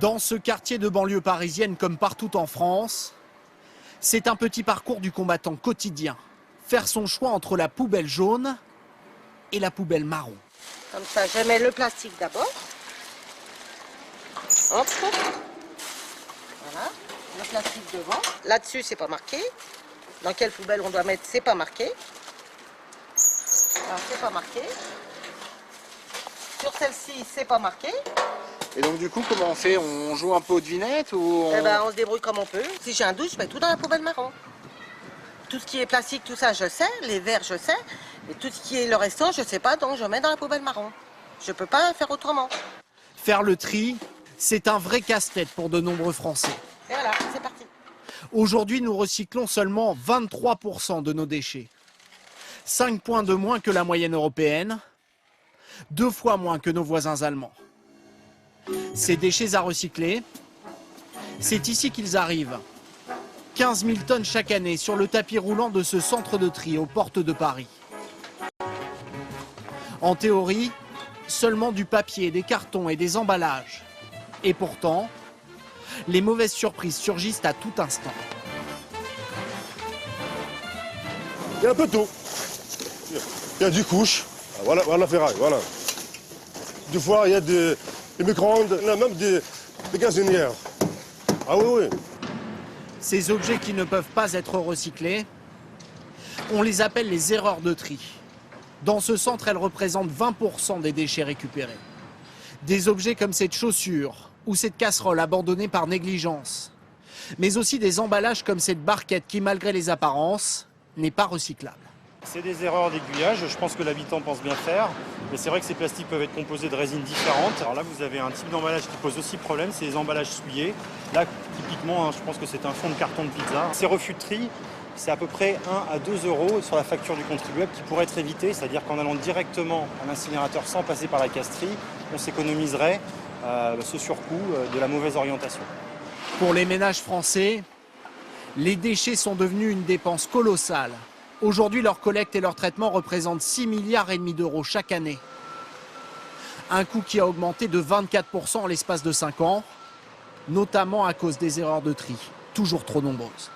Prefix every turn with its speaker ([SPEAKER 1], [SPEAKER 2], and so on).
[SPEAKER 1] Dans ce quartier de banlieue parisienne comme partout en France, c'est un petit parcours du combattant quotidien. Faire son choix entre la poubelle jaune et la poubelle marron.
[SPEAKER 2] Comme ça, je mets le plastique d'abord. Hop. Voilà, le plastique devant. Là-dessus, c'est pas marqué. Dans quelle poubelle on doit mettre, c'est pas marqué. Alors, c'est pas marqué. Sur celle-ci, c'est pas marqué.
[SPEAKER 1] Et donc du coup, comment on fait? On joue un peu aux devinettes ou
[SPEAKER 2] Eh ben, on se débrouille comme on peut. Si j'ai un doute, je mets tout dans la poubelle marron. Tout ce qui est plastique, tout ça, je sais. Les verres, je sais. Mais tout ce qui est le restant, je sais pas, donc je mets dans la poubelle marron. Je peux pas faire autrement.
[SPEAKER 1] Faire le tri, c'est un vrai casse-tête pour de nombreux Français.
[SPEAKER 2] Et voilà, c'est parti.
[SPEAKER 1] Aujourd'hui, nous recyclons seulement 23% de nos déchets. 5 points de moins que la moyenne européenne, 2 fois moins que nos voisins allemands. Ces déchets à recycler, c'est ici qu'ils arrivent. 15 000 tonnes chaque année sur le tapis roulant de ce centre de tri aux portes de Paris. En théorie, seulement du papier, des cartons et des emballages. Et pourtant, les mauvaises surprises surgissent à tout instant.
[SPEAKER 3] Il y a un peu de tout. Il y a du couche, voilà la ferraille, voilà. Des fois, il y a des micro-ondes, il y a même des gazinières. Ah oui, oui.
[SPEAKER 1] Ces objets qui ne peuvent pas être recyclés, on les appelle les erreurs de tri. Dans ce centre, elles représentent 20% des déchets récupérés. Des objets comme cette chaussure ou cette casserole abandonnée par négligence. Mais aussi des emballages comme cette barquette qui, malgré les apparences, n'est pas recyclable.
[SPEAKER 4] C'est des erreurs d'aiguillage, je pense que l'habitant pense bien faire, mais c'est vrai que ces plastiques peuvent être composés de résines différentes. Alors là, vous avez un type d'emballage qui pose aussi problème, c'est les emballages souillés. Là, typiquement, je pense que c'est un fond de carton de pizza. Ces refus de tri, c'est à peu près 1 à 2 euros sur la facture du contribuable qui pourrait être évité, c'est-à-dire qu'en allant directement à l'incinérateur sans passer par la casse-tri, on s'économiserait ce surcoût de la mauvaise orientation.
[SPEAKER 1] Pour les ménages français, les déchets sont devenus une dépense colossale. Aujourd'hui, leur collecte et leur traitement représentent 6,5 milliards d'euros chaque année. Un coût qui a augmenté de 24% en l'espace de 5 ans, notamment à cause des erreurs de tri, toujours trop nombreuses.